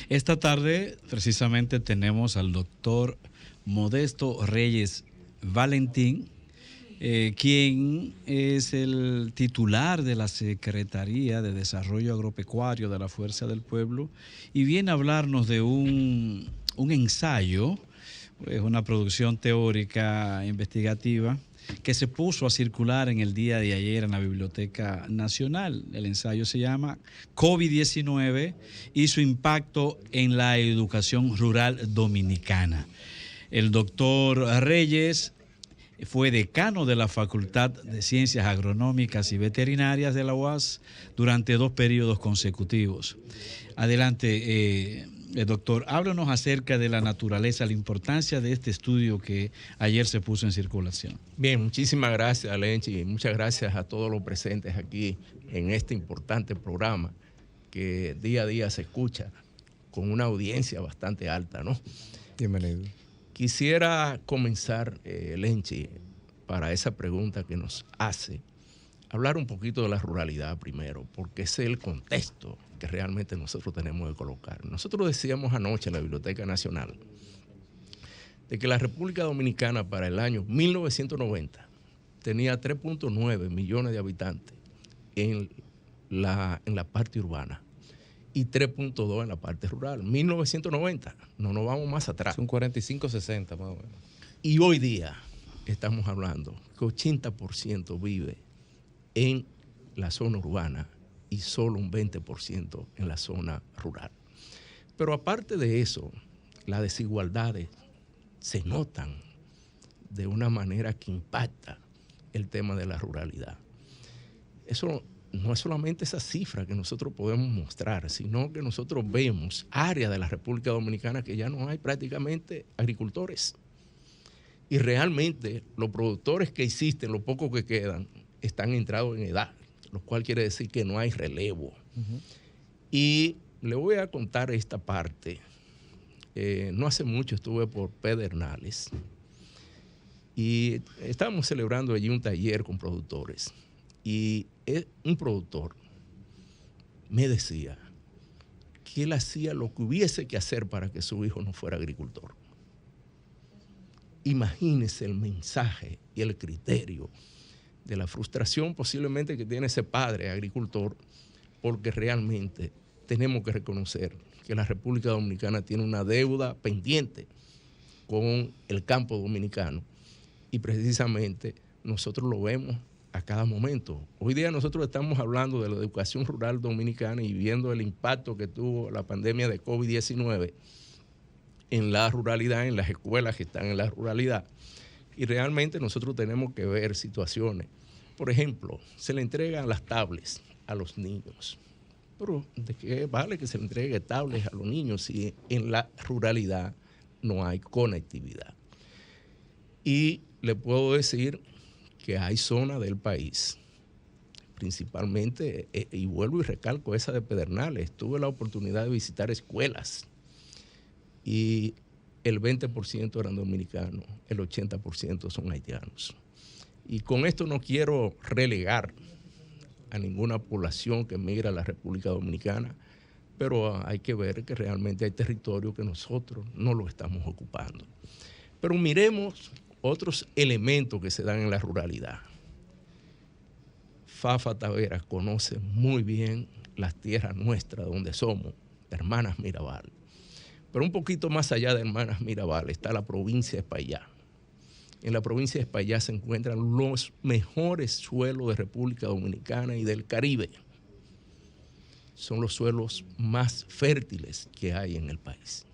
Esta tarde precisamente tenemos al doctor Modesto Reyes Valentín, quien es el titular de la Secretaría de Desarrollo Agropecuario de la Fuerza del Pueblo, y viene a hablarnos de un ensayo, es una producción teórica investigativa que se puso a circular en el día de ayer en la Biblioteca Nacional. El ensayo se llama COVID-19 y su impacto en la educación rural dominicana. El doctor Reyes fue decano de la Facultad de Ciencias Agronómicas y Veterinarias de la UAS durante 2 periodos consecutivos. Adelante, doctor, háblanos acerca de la naturaleza, la importancia de este estudio que ayer se puso en circulación. Bien, muchísimas gracias, Lenchi, y muchas gracias a todos los presentes aquí en este importante programa que día a día se escucha con una audiencia bastante alta, ¿no? Bienvenido. Quisiera comenzar, Lenchi, para esa pregunta que nos hace, hablar un poquito de la ruralidad primero, porque ese es el contexto que realmente nosotros tenemos que colocar. Nosotros decíamos anoche en la Biblioteca Nacional de que la República Dominicana para el año 1990 tenía 3.9 millones de habitantes en la parte urbana y 3.2 en la parte rural. 1990, no nos vamos más atrás. Son 45-60 más o menos. Y hoy día estamos hablando que 80% vive en la zona urbana y solo un 20% en la zona rural. Pero aparte de eso, las desigualdades se notan de una manera que impacta el tema de la ruralidad. Eso no es solamente esa cifra que nosotros podemos mostrar, sino que nosotros vemos áreas de la República Dominicana que ya no hay prácticamente agricultores. Y realmente los productores que existen, los pocos que quedan, están entrados en edad, lo cual quiere decir que no hay relevo. Y le voy a contar esta parte. No hace mucho estuve por Pedernales y estábamos celebrando allí un taller con productores. Y un productor me decía que él hacía lo que hubiese que hacer para que su hijo no fuera agricultor. Imagínese el mensaje y el criterio de la frustración posiblemente que tiene ese padre agricultor, porque realmente tenemos que reconocer que la República Dominicana tiene una deuda pendiente con el campo dominicano y precisamente nosotros lo vemos a cada momento. Hoy día nosotros estamos hablando de la educación rural dominicana y viendo el impacto que tuvo la pandemia de COVID-19 en la ruralidad, en las escuelas que están en la ruralidad. Y realmente nosotros tenemos que ver situaciones. Por ejemplo, se le entregan las tablets a los niños. Pero ¿de qué vale que se le entregue tablets a los niños si en la ruralidad no hay conectividad? Y le puedo decir que hay zonas del país, principalmente, y vuelvo y recalco esa de Pedernales, tuve la oportunidad de visitar escuelas y el 20% eran dominicanos, el 80% son haitianos. Y con esto no quiero relegar a ninguna población que migra a la República Dominicana, pero hay que ver que realmente hay territorio que nosotros no lo estamos ocupando. Pero miremos otros elementos que se dan en la ruralidad. Fafa Taveras conoce muy bien las tierras nuestras donde somos, Hermanas Mirabal. Pero un poquito más allá de Hermanas Mirabal está la provincia de Espaillá. En la provincia de Espaillá se encuentran los mejores suelos de República Dominicana y del Caribe. Son los suelos más fértiles que hay en el país.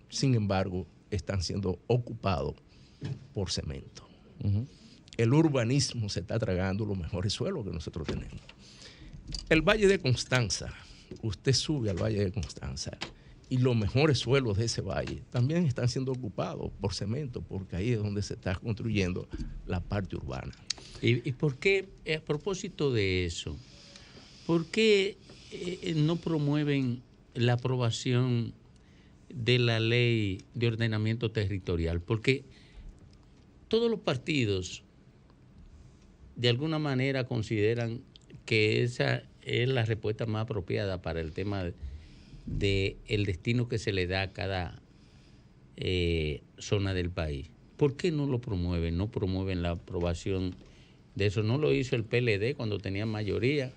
Sin embargo, están siendo ocupados por cemento. El urbanismo se está tragando los mejores suelos que nosotros tenemos. El Valle de Constanza, usted sube al Valle de Constanza y los mejores suelos de ese valle también están siendo ocupados por cemento, porque ahí es donde se está construyendo la parte urbana. ¿Y por qué, a propósito de eso, por qué no promueven la aprobación de la ley de ordenamiento territorial? Porque todos los partidos de alguna manera consideran que esa es la respuesta más apropiada para el tema de el destino que se le da a cada zona del país. ¿Por qué no lo promueven? No promueven la aprobación de eso. No lo hizo el PLD cuando tenía mayoría.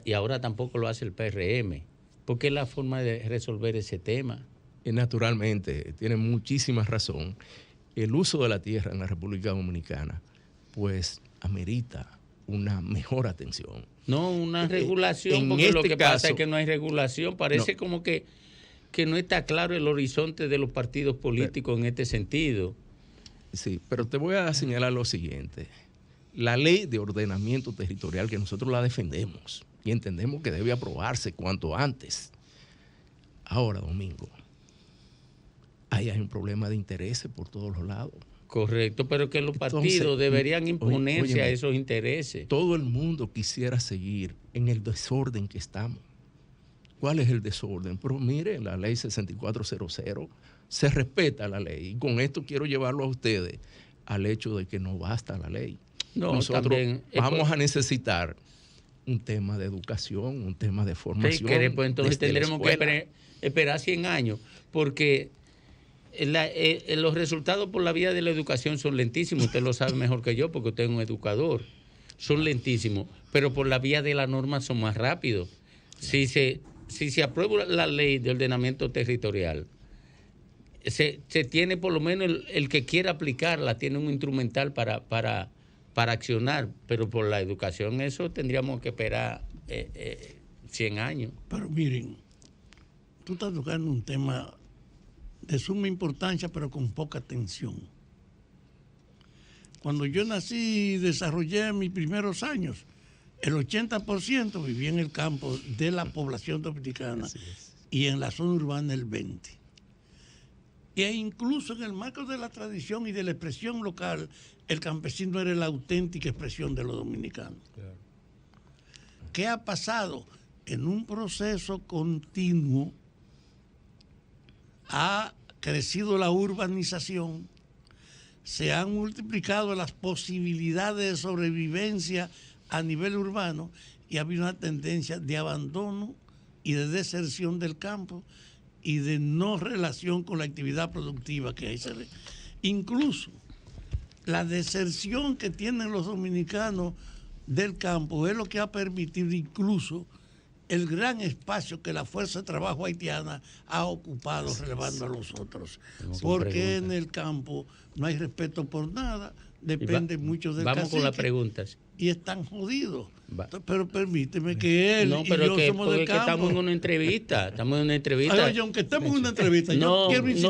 Y ahora tampoco lo hace el PRM. ¿Por qué es la forma de resolver ese tema? Naturalmente, tiene muchísima razón. El uso de la tierra en la República Dominicana, pues, amerita una mejor atención. No, una regulación, en porque este lo que caso, pasa es que no hay regulación. Parece como que no está claro el horizonte de los partidos políticos en este sentido. Sí, pero te voy a señalar lo siguiente. La ley de ordenamiento territorial, que nosotros la defendemos y entendemos que debe aprobarse cuanto antes. Ahora, Domingo, ahí hay un problema de intereses por todos los lados. Correcto, pero que los Entonces, partidos deberían imponerse óyeme, a esos intereses. Todo el mundo quisiera seguir en el desorden que estamos. ¿Cuál es el desorden? Pero mire, la ley 6400 se respeta la ley. Y con esto quiero llevarlo a ustedes al hecho de que no basta la ley. No, nosotros también, vamos a necesitar un tema de educación, un tema de formación. Sí, pues entonces desde la tendremos que escuela. esperar 100 años, porque los resultados por la vía de la educación son lentísimos. Usted lo sabe mejor que yo, porque usted es un educador. Son lentísimos, pero por la vía de la norma son más rápidos. Si se aprueba la ley de ordenamiento territorial, se tiene por lo menos el que quiera aplicarla, tiene un instrumental para accionar, pero por la educación eso tendríamos que esperar 100 años. Pero miren, tú estás tocando un tema de suma importancia, pero con poca atención. Cuando yo nací y desarrollé mis primeros años, el 80% vivía en el campo de la población dominicana y en la zona urbana el 20%. E incluso en el marco de la tradición y de la expresión local, el campesino era la auténtica expresión de los dominicanos. Claro. ¿Qué ha pasado? En un proceso continuo ha crecido la urbanización, se han multiplicado las posibilidades de sobrevivencia a nivel urbano y ha habido una tendencia de abandono y de deserción del campo y de no relación con la actividad productiva que hay. Incluso la deserción que tienen los dominicanos del campo es lo que ha permitido incluso el gran espacio que la fuerza de trabajo haitiana ha ocupado relevando a los otros. Porque en el campo no hay respeto por nada, depende mucho del cacique. Vamos con las preguntas. Y están jodidos. Pero permíteme que él y yo somos del campo. Estamos en una entrevista. Ay, aunque estemos en una entrevista, yo quiero insistir.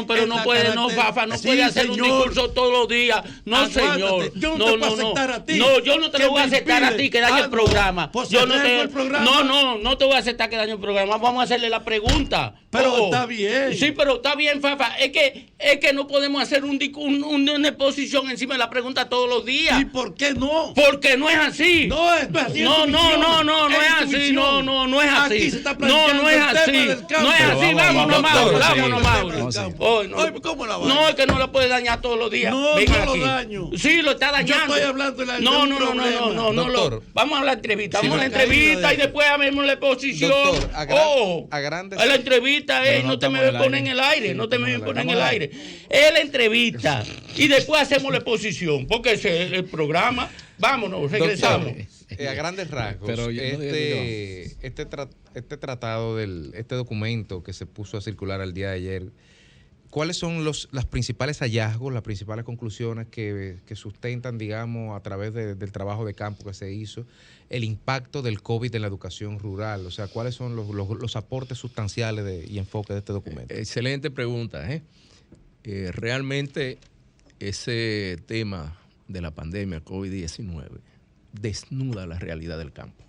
Pero no puede, Fafa, no puede hacer un discurso todos los días. No, señor. Yo no te voy a aceptar a ti. No, yo no te lo voy a aceptar a ti que dañe el programa. Yo no te voy a aceptar que dañe el programa. Vamos a hacerle la pregunta. Pero está bien. Sí, pero está bien, Fafa. Es que no podemos hacer una exposición encima de la pregunta todos los días. ¿Y por qué no? Porque no es así. No, esto es así. No es así. No es así. Aquí se está No es así. No es así. Vámonos, Mauro. ¿Cómo la va? No, es que no la puede dañar todos los días. No, Venga no aquí. lo daño. Sí, lo está dañando. Yo estoy hablando de la No. Doctor, Vamos a la entrevista. Sí, Vamos a la no, entrevista y después vemos la exposición. Doctor, a grandes... La entrevista es, no te me estamos pones en el aire, no te me pones en el aire. Es la entrevista y después hacemos la exposición, porque ese es el programa. Vámonos, regresamos. Doctor, a grandes rasgos, Pero este tratado, este documento que se puso a circular el día de ayer, ¿cuáles son los principales hallazgos, las principales conclusiones que sustentan, digamos, a través del trabajo de campo que se hizo, el impacto del COVID en la educación rural? O sea, ¿cuáles son los aportes sustanciales y enfoques de este documento? Excelente pregunta. Realmente ese tema de la pandemia COVID-19 desnuda la realidad del campo.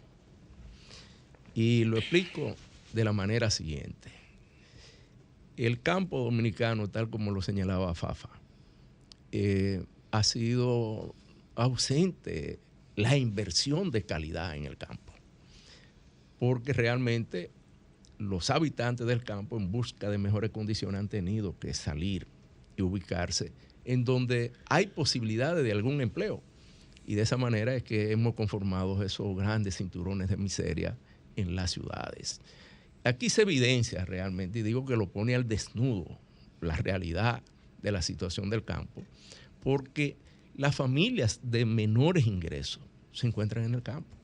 Y lo explico de la manera siguiente. El campo dominicano, tal como lo señalaba Fafa, ha sido ausente la inversión de calidad en el campo, porque realmente los habitantes del campo en busca de mejores condiciones han tenido que salir y ubicarse en donde hay posibilidades de algún empleo. Y de esa manera es que hemos conformado esos grandes cinturones de miseria en las ciudades. Aquí se evidencia realmente, y digo que lo pone al desnudo, la realidad de la situación del campo, porque las familias de menores ingresos se encuentran en el campo.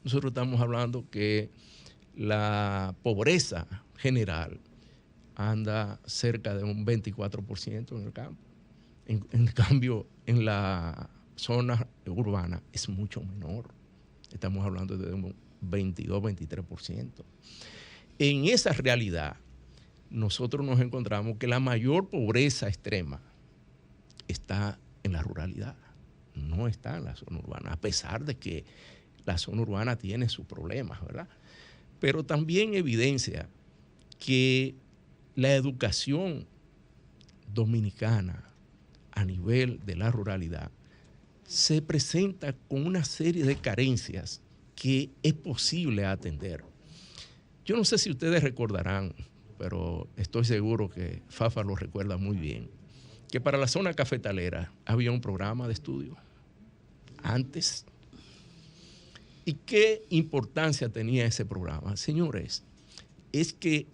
Nosotros estamos hablando que la pobreza general anda cerca de un 24% en el campo. En cambio, en la zona urbana es mucho menor. Estamos hablando de un 22, 23%. En esa realidad, nosotros nos encontramos que la mayor pobreza extrema está en la ruralidad, no está en la zona urbana, a pesar de que la zona urbana tiene sus problemas, ¿verdad? Pero también evidencia que la educación dominicana a nivel de la ruralidad se presenta con una serie de carencias que es posible atender. Yo no sé si ustedes recordarán, pero estoy seguro que Fafa lo recuerda muy bien, que para la zona cafetalera había un programa de estudio antes. ¿Y qué importancia tenía ese programa? Señores, es que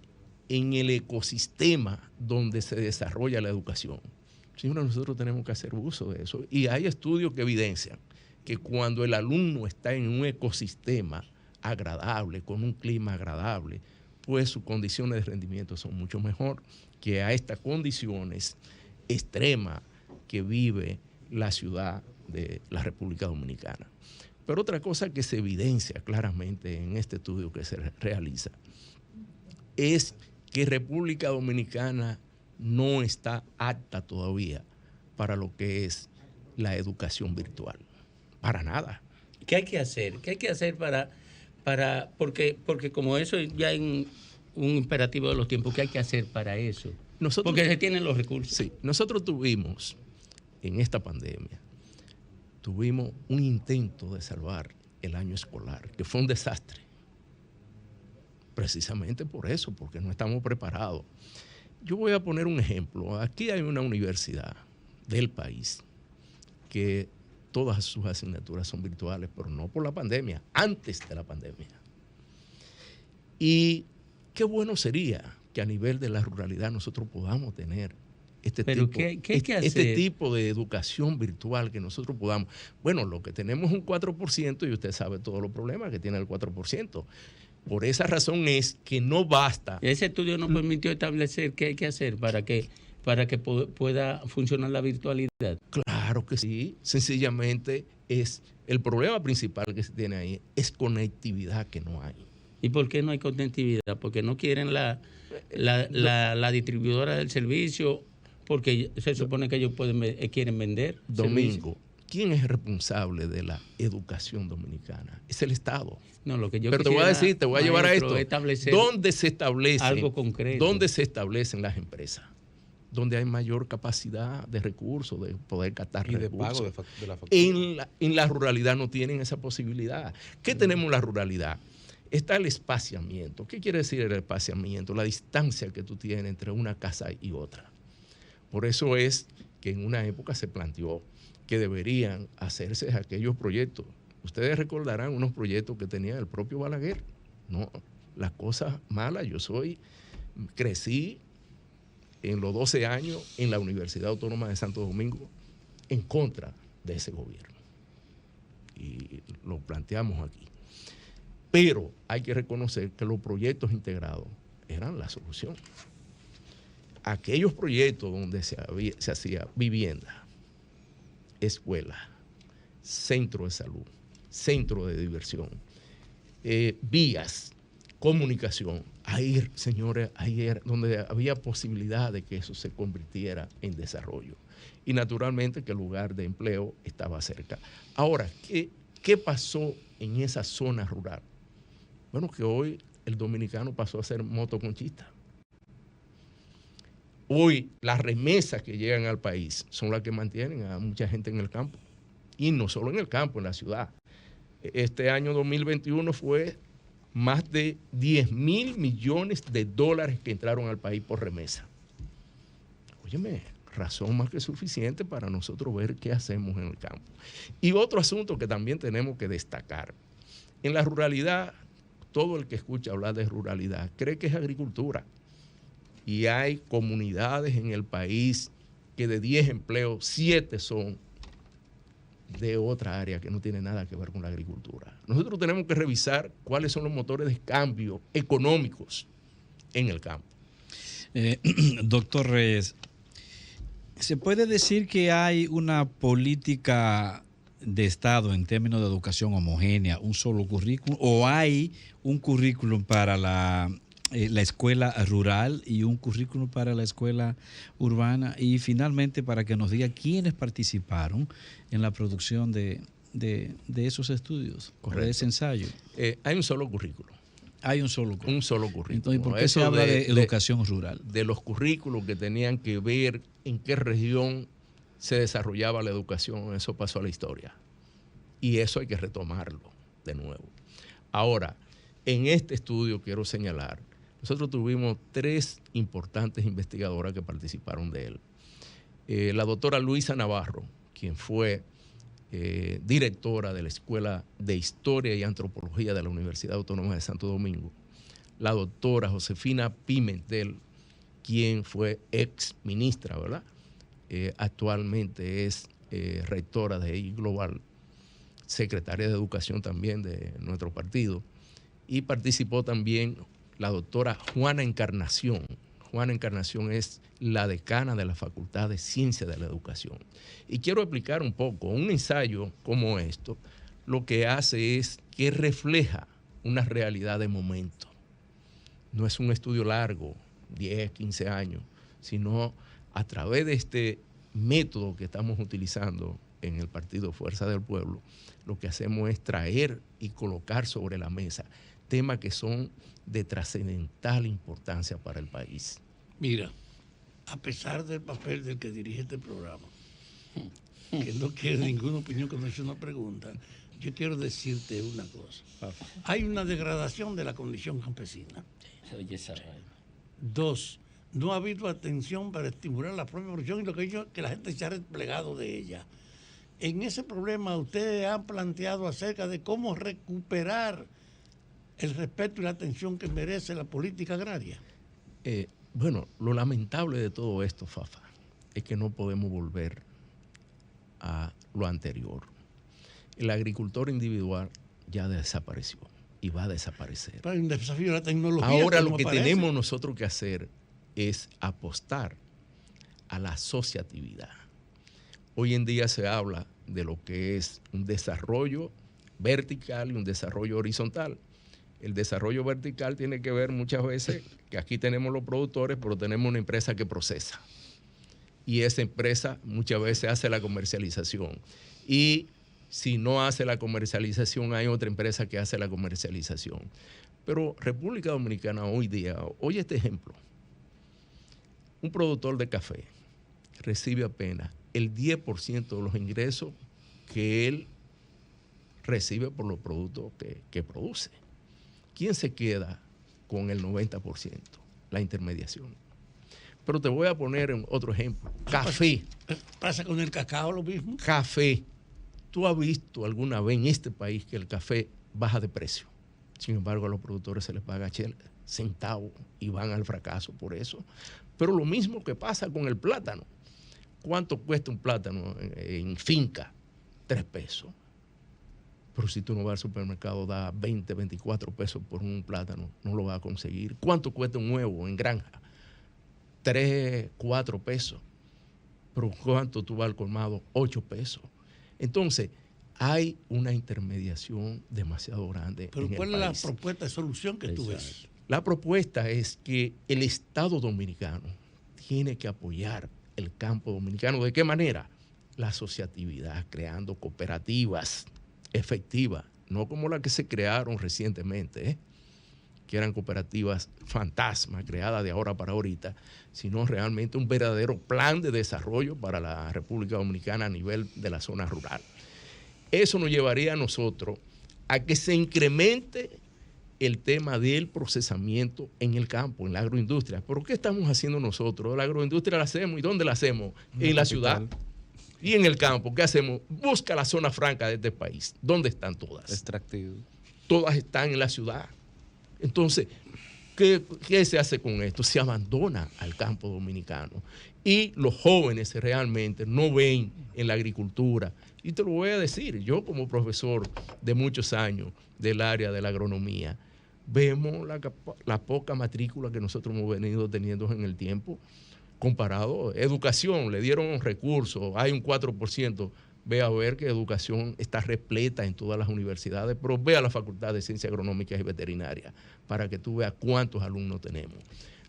en el ecosistema donde se desarrolla la educación, señores, nosotros tenemos que hacer uso de eso. Y hay estudios que evidencian que cuando el alumno está en un ecosistema agradable, con un clima agradable, pues sus condiciones de rendimiento son mucho mejor que a estas condiciones extremas que vive la ciudad de la República Dominicana. Pero otra cosa que se evidencia claramente en este estudio que se realiza es que República Dominicana no está apta todavía para lo que es la educación virtual. Para nada. ¿Qué hay que hacer? ¿Qué hay que hacer porque como eso ya es un imperativo de los tiempos, ¿qué hay que hacer para eso? Porque se tienen los recursos. Sí, nosotros tuvimos en esta pandemia, tuvimos un intento de salvar el año escolar, que fue un desastre. Precisamente por eso, porque no estamos preparados. Yo voy a poner un ejemplo. Aquí hay una universidad del país que todas sus asignaturas son virtuales, pero no por la pandemia, antes de la pandemia. Y qué bueno sería que a nivel de la ruralidad nosotros podamos tener este tipo de educación virtual, que nosotros podamos. Bueno, lo que tenemos es un 4% y usted sabe todos los problemas que tiene el 4%. Por esa razón es que no basta. Ese estudio nos permitió establecer qué hay que hacer para que pueda funcionar la virtualidad. Claro que sí. Sencillamente es el problema principal que se tiene ahí es conectividad que no hay. ¿Y por qué no hay conectividad? Porque no quieren la distribuidora del servicio, porque se supone que ellos quieren vender. Domingo, servicio. ¿Quién es responsable de la educación dominicana? Es el Estado. No, lo que yo Pero te voy a decir, te voy a llevar a esto. ¿Dónde se establece algo concreto? ¿Dónde se establecen las empresas? Donde hay mayor capacidad de recursos, de poder captar recursos. De pago de la factura. En la ruralidad no tienen esa posibilidad. ¿Qué tenemos en la ruralidad? Está el espaciamiento. ¿Qué quiere decir el espaciamiento? La distancia que tú tienes entre una casa y otra. Por eso es que en una época se planteó que deberían hacerse aquellos proyectos. Ustedes recordarán unos proyectos que tenía el propio Balaguer. No, las cosas malas. Crecí en los 12 años en la Universidad Autónoma de Santo Domingo en contra de ese gobierno. Y lo planteamos aquí. Pero hay que reconocer que los proyectos integrados eran la solución. Aquellos proyectos donde se hacía vivienda, escuela, centro de salud, centro de diversión, vías, comunicación, ahí, señores, ahí era donde había posibilidad de que eso se convirtiera en desarrollo. Y naturalmente que el lugar de empleo estaba cerca. Ahora, ¿qué pasó en esa zona rural? Bueno, que hoy el dominicano pasó a ser motoconchista. Hoy las remesas que llegan al país son las que mantienen a mucha gente en el campo. Y no solo en el campo, en la ciudad. Este año 2021 fue más de 10.000 millones de dólares que entraron al país por remesa. Óyeme, razón más que suficiente para nosotros ver qué hacemos en el campo. Y otro asunto que también tenemos que destacar. En la ruralidad, todo el que escucha hablar de ruralidad cree que es agricultura. Y hay comunidades en el país que de 10 empleos, 7 son de otra área que no tiene nada que ver con la agricultura. Nosotros tenemos que revisar cuáles son los motores de cambio económicos en el campo. Doctor Reyes, ¿se puede decir que hay una política de Estado en términos de educación homogénea, un solo currículum, o hay un currículum para la escuela rural y un currículum para la escuela urbana? Y finalmente, para que nos diga quiénes participaron en la producción de esos estudios, de ese ensayo. Hay un solo currículo. Hay un solo currículo. Un solo currículo. Entonces, ¿por qué se habla de educación rural? De los currículos que tenían que ver en qué región se desarrollaba la educación, eso pasó a la historia. Y eso hay que retomarlo de nuevo. Ahora, en este estudio quiero señalar, nosotros tuvimos 3 importantes investigadoras que participaron de él. La doctora Luisa Navarro, quien fue directora de la Escuela de Historia y Antropología de la Universidad Autónoma de Santo Domingo. La doctora Josefina Pimentel, quien fue ex ministra, ¿verdad? Actualmente es rectora de EI Global, secretaria de Educación también de nuestro partido. Y participó también la doctora Juana Encarnación. Juana Encarnación es la decana de la Facultad de Ciencias de la Educación. Y quiero explicar un poco, un ensayo como esto, lo que hace es que refleja una realidad de momento. No es un estudio largo, 10, 15 años, sino a través de este método que estamos utilizando en el Partido Fuerza del Pueblo, lo que hacemos es traer y colocar sobre la mesa temas que son de trascendental importancia para el país. Mira, a pesar del papel del que dirige este programa, que no quiere ninguna opinión cuando es una pregunta, yo quiero decirte una cosa. Hay una degradación de la condición campesina. Oye, esa vaina. 2, no ha habido atención para estimular la propia producción y lo que ellos, que la gente se ha replegado de ella. En ese problema ustedes han planteado acerca de cómo recuperar el respeto y la atención que merece la política agraria. Bueno, lo lamentable de todo esto, Fafa, es que no podemos volver a lo anterior. El agricultor individual ya desapareció y va a desaparecer. Pero hay un desafío de la tecnología. Ahora lo que tenemos nosotros que hacer es apostar a la asociatividad. Hoy en día se habla de lo que es un desarrollo vertical y un desarrollo horizontal. El desarrollo vertical tiene que ver muchas veces que aquí tenemos los productores, pero tenemos una empresa que procesa. Y esa empresa muchas veces hace la comercialización. Y si no hace la comercialización, hay otra empresa que hace la comercialización. Pero República Dominicana hoy día, oye este ejemplo, un productor de café recibe apenas el 10% de los ingresos que él recibe por los productos que produce. ¿Quién se queda con el 90%? La intermediación. Pero te voy a poner otro ejemplo. Café. ¿Pasa con el cacao lo mismo? Café. ¿Tú has visto alguna vez en este país que el café baja de precio? Sin embargo, a los productores se les paga centavos y van al fracaso por eso. Pero lo mismo que pasa con el plátano. ¿Cuánto cuesta un plátano en finca? 3 pesos. Pero si tú no vas al supermercado, da 20, 24 pesos por un plátano, no lo vas a conseguir. ¿Cuánto cuesta un huevo en granja? 3, 4 pesos. Pero ¿cuánto tú vas al colmado? 8 pesos. Entonces, hay una intermediación demasiado grande. Pero ¿cuál es la propuesta de solución que tú ves? La propuesta es que el Estado dominicano tiene que apoyar el campo dominicano. ¿De qué manera? La asociatividad, creando cooperativas efectivas, no como las que se crearon recientemente, que eran cooperativas fantasma, creadas de ahora para ahorita, sino realmente un verdadero plan de desarrollo para la República Dominicana a nivel de la zona rural. Eso nos llevaría a nosotros a que se incremente el tema del procesamiento en el campo, en la agroindustria. ¿Pero qué estamos haciendo nosotros? La agroindustria la hacemos. ¿Y dónde la hacemos? En la ciudad. Y en el campo, ¿qué hacemos? Busca la zona franca de este país. ¿Dónde están todas? Extractivo. Todas están en la ciudad. Entonces, ¿qué se hace con esto? Se abandona al campo dominicano. Y los jóvenes realmente no ven en la agricultura. Y te lo voy a decir, yo como profesor de muchos años del área de la agronomía, vemos la poca matrícula que nosotros hemos venido teniendo en el tiempo. Comparado, educación, le dieron recursos, hay un 4%. Ve a ver que educación está repleta en todas las universidades, pero ve a la Facultad de Ciencias Agronómicas y Veterinarias para que tú veas cuántos alumnos tenemos.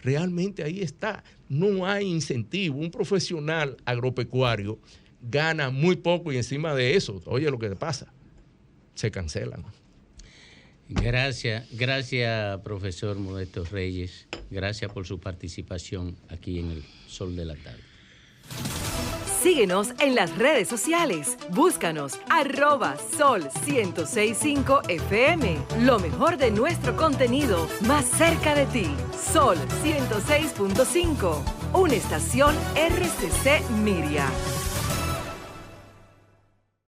Realmente ahí está, no hay incentivo. Un profesional agropecuario gana muy poco y encima de eso, oye lo que pasa, se cancelan. Gracias, profesor Modesto Reyes. Gracias por su participación aquí en el Sol de la Tarde. Síguenos en las redes sociales. Búscanos @Sol1065 FM. Lo mejor de nuestro contenido más cerca de ti. Sol 106.5. Una estación RCC Miria.